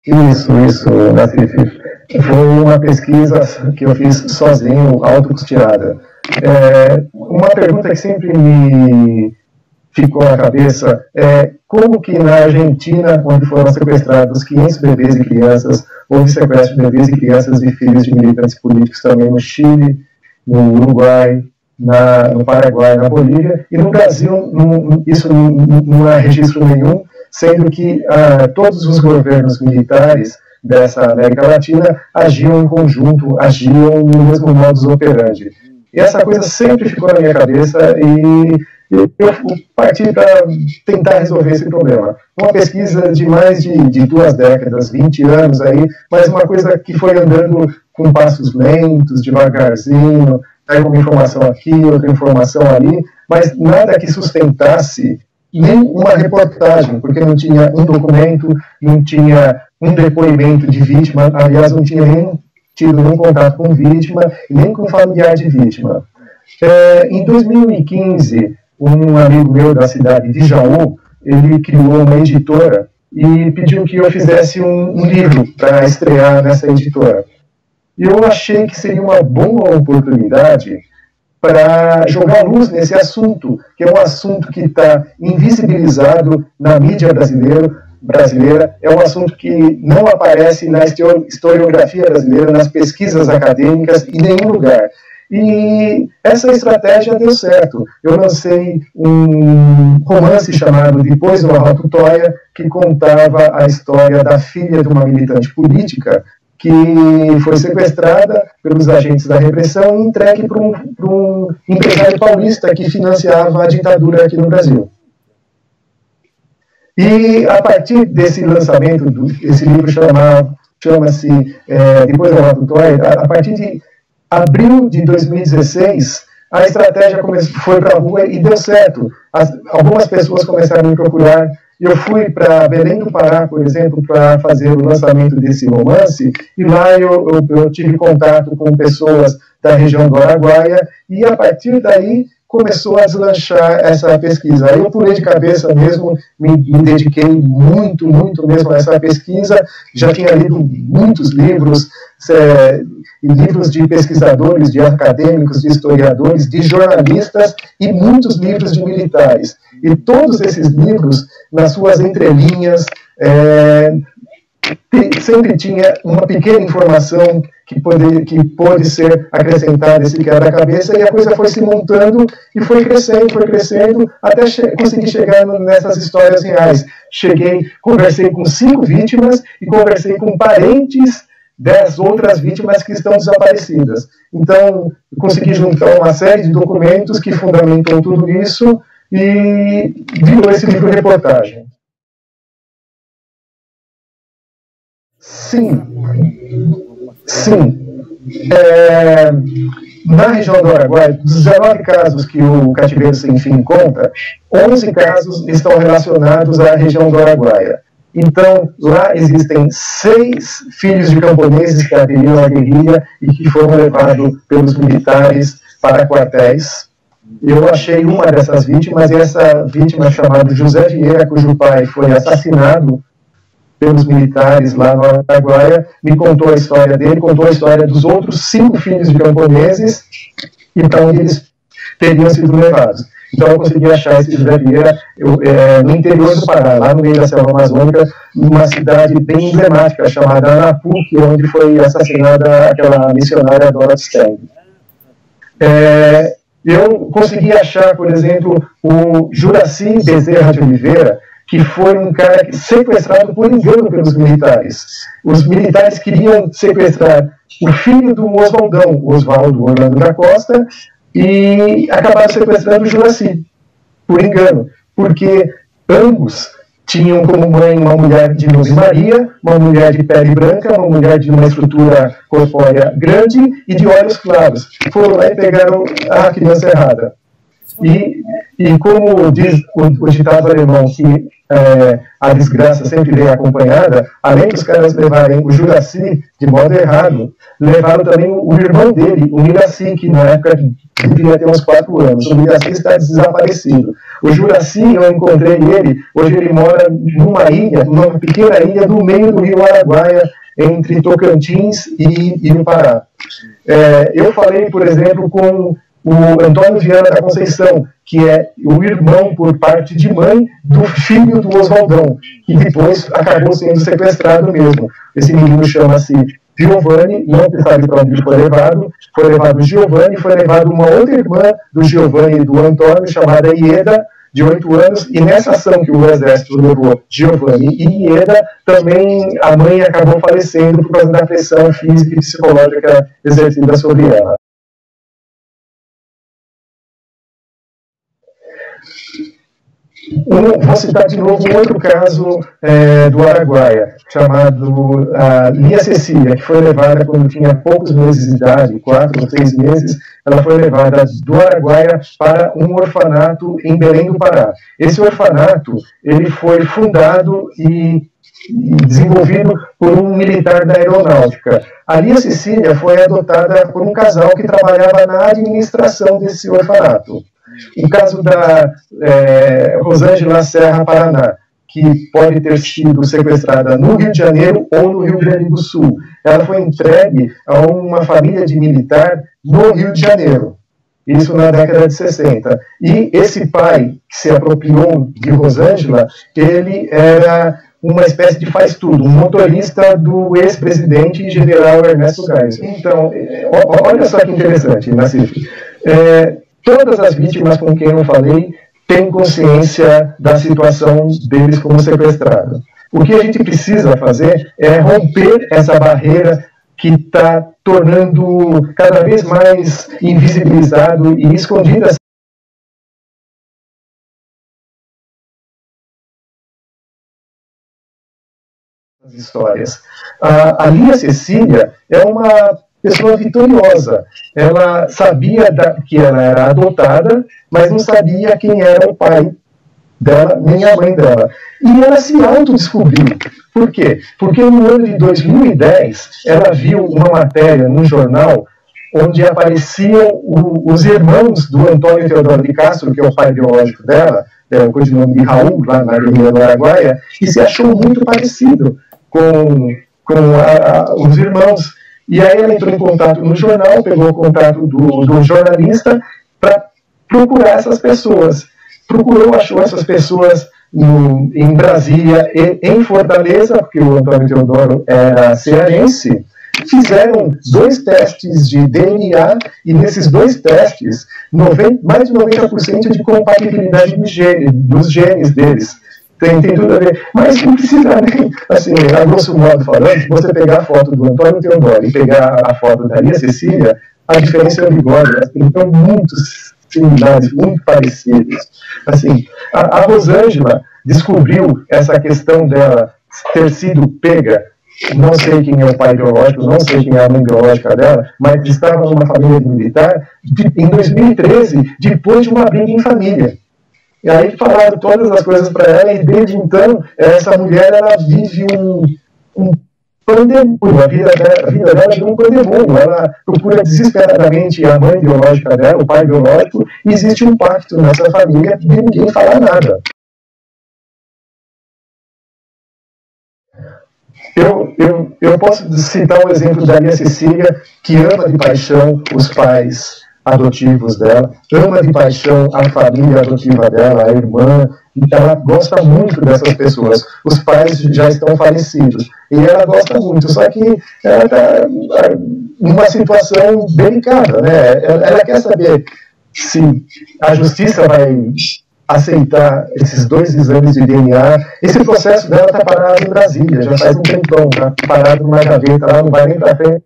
Isso, Nassif. Foi uma pesquisa que eu fiz sozinho, autocusteada. Uma pergunta que sempre me ficou na cabeça é como que na Argentina, onde foram sequestrados 500 bebês e crianças, houve sequestro de bebês e crianças e filhos de militantes políticos também no Chile, no Uruguai, no Paraguai, na Bolívia, e no Brasil isso não há registro nenhum, sendo que todos os governos militares dessa América Latina agiam em conjunto, agiam no mesmo modus operandi. E essa coisa sempre ficou na minha cabeça e eu parti para tentar resolver esse problema. Uma pesquisa de mais de 2 décadas, 20 anos aí, mas uma coisa que foi andando com passos lentos, devagarzinho, aí uma informação aqui, outra informação ali, mas nada que sustentasse nem uma reportagem, porque não tinha um documento, não tinha um depoimento de vítima, aliás, não tinha tido nenhum contato com vítima, nem com familiar de vítima. Em 2015, um amigo meu da cidade de Jaú, ele criou uma editora e pediu que eu fizesse um livro para estrear nessa editora. E eu achei que seria uma boa oportunidade para jogar luz nesse assunto, que é um assunto que está invisibilizado na mídia brasileira, é um assunto que não aparece na historiografia brasileira, nas pesquisas acadêmicas, em nenhum lugar. E essa estratégia deu certo. Eu lancei um romance chamado Depois do Araututóia, que contava a história da filha de uma militante política que foi sequestrada pelos agentes da repressão e entregue para um empresário paulista que financiava a ditadura aqui no Brasil. E a partir desse lançamento, esse livro chama-se Depois do Araututóia, a partir de abril de 2016, a estratégia foi para a rua e deu certo. Algumas pessoas começaram a me procurar. Eu fui para Belém do Pará, por exemplo, para fazer o lançamento desse romance, e lá eu tive contato com pessoas da região do Araguaia, e a partir daí começou a deslanchar essa pesquisa. Aí eu pulei de cabeça mesmo, me dediquei muito mesmo a essa pesquisa, já tinha lido muitos livros, livros de pesquisadores, de acadêmicos, de historiadores, de jornalistas e muitos livros de militares. E todos esses livros, nas suas entrelinhas, sempre tinha uma pequena informação que pode ser acrescentada esse quebra-cabeça, e a coisa foi se montando e foi crescendo, até conseguir chegar nessas histórias reais. Conversei com 5 vítimas e conversei com parentes 10 outras vítimas que estão desaparecidas. Então, consegui juntar uma série de documentos que fundamentam tudo isso e virou esse livro-reportagem. Sim. Na região do Araguaia, dos 19 casos que o Cativeiro Sem Fim conta, 11 casos estão relacionados à região do Araguaia. Então, lá existem 6 filhos de camponeses que aderiram à guerrilha e que foram levados pelos militares para quartéis. Eu achei uma dessas vítimas, e essa vítima chamada José Vieira, cujo pai foi assassinado pelos militares lá no Araguaia, me contou a história dele, contou a história dos outros 5 filhos de camponeses, então eles teriam sido levados. Então eu consegui achar esse José Vieira no interior do Pará, lá no meio da selva amazônica, numa cidade bem emblemática, chamada Anapu, que é onde foi assassinada aquela missionária Dorothy Stang. Eu consegui achar, por exemplo, o Juraci Bezerra de Oliveira, que foi um cara sequestrado por engano pelos militares. Os militares queriam sequestrar o filho do Oswaldão, Oswaldo Orlando da Costa, e acabaram sequestrando o Juraci, por engano, porque ambos tinham como mãe uma mulher de nome Maria, uma mulher de pele branca, uma mulher de uma estrutura corpórea grande e de olhos claros. Foram lá e pegaram a criança errada. E E como diz o ditado alemão, que a desgraça sempre vem acompanhada, além dos caras levarem o Juracy de modo errado, levaram também o irmão dele, o Miracy, que na época devia ter uns 4 anos. O Miracy está desaparecido. O Juracy, eu encontrei ele, hoje ele mora numa ilha, numa pequena ilha no meio do rio Araguaia, entre Tocantins e o Pará. Eu falei, por exemplo, com o Antônio Viana da Conceição, que é o irmão por parte de mãe do filho do Oswaldão, que depois acabou sendo sequestrado mesmo. Esse menino chama-se Giovanni, não se sabe para onde ele foi levado o Giovanni, foi levado uma outra irmã do Giovanni e do Antônio, chamada Ieda, de 8 anos, e nessa ação que o Exército levou Giovanni e Ieda, também a mãe acabou falecendo por causa da pressão física e psicológica exercida sobre ela. Vou citar de novo um outro caso do Araguaia, chamado Lia Cecília, que foi levada quando tinha poucos meses de idade, 4 ou 6 meses. Ela foi levada do Araguaia para um orfanato em Belém do Pará. Esse orfanato ele foi fundado e desenvolvido por um militar da aeronáutica. A Lia Cecília foi adotada por um casal que trabalhava na administração desse orfanato. O caso da Rosângela Serra Paraná, que pode ter sido sequestrada no Rio de Janeiro ou no Rio Grande do Sul. Ela foi entregue a uma família de militar no Rio de Janeiro, isso na década de 60. E esse pai que se apropriou de Rosângela, ele era uma espécie de faz-tudo, um motorista do ex-presidente general Ernesto Geisel. Então, olha só que interessante, Nassif. Todas as vítimas com quem eu falei têm consciência da situação deles como sequestrados. O que a gente precisa fazer é romper essa barreira que está tornando cada vez mais invisibilizado e escondido essas histórias. A Lia Cecília é uma pessoa vitoriosa. Ela sabia que ela era adotada, mas não sabia quem era o pai dela, nem a mãe dela. E ela se autodescobriu. Por quê? Porque no ano de 2010, ela viu uma matéria num jornal onde apareciam os irmãos do Antônio Teodoro de Castro, que é o pai biológico dela, o codinome de Raul, lá na Avenida do Araguaia, e se achou muito parecido com os irmãos. E aí ela entrou em contato no jornal, pegou o contato do jornalista para procurar essas pessoas. Procurou, achou essas pessoas em Brasília e em Fortaleza, porque o Antônio Teodoro era cearense. Fizeram 2 testes de DNA e nesses 2 testes, mais de 90% de compatibilidade dos genes deles. Tem tudo a ver. Mas não precisa nem, assim, a grosso modo falando, você pegar a foto do Antônio Teodoro e pegar a foto da Lia Cecília, a diferença é o bigode. Então, muito similares, muito parecidos. Assim, a Rosângela descobriu essa questão dela ter sido pega. Não sei quem é o pai biológico, não sei quem é a mãe biológica dela, mas estava numa família militar em 2013, depois de uma briga em família. E aí falaram todas as coisas para ela, e desde então, essa mulher ela vive um pandemônio, a vida dela é um pandemônio. Ela procura desesperadamente a mãe biológica dela, o pai biológico, e existe um pacto nessa família de ninguém falar nada. Eu posso citar o exemplo da Lia Cecília, que ama de paixão os pais adotivos dela, ama de paixão a família adotiva dela, a irmã, ela gosta muito dessas pessoas. Os pais já estão falecidos, e ela gosta muito, só que ela está numa situação delicada, né? Ela quer saber se a justiça vai aceitar esses 2 exames de DNA. Esse processo dela está parado em Brasília, já faz um tempão, está parado numa gaveta lá, não vai nem para frente.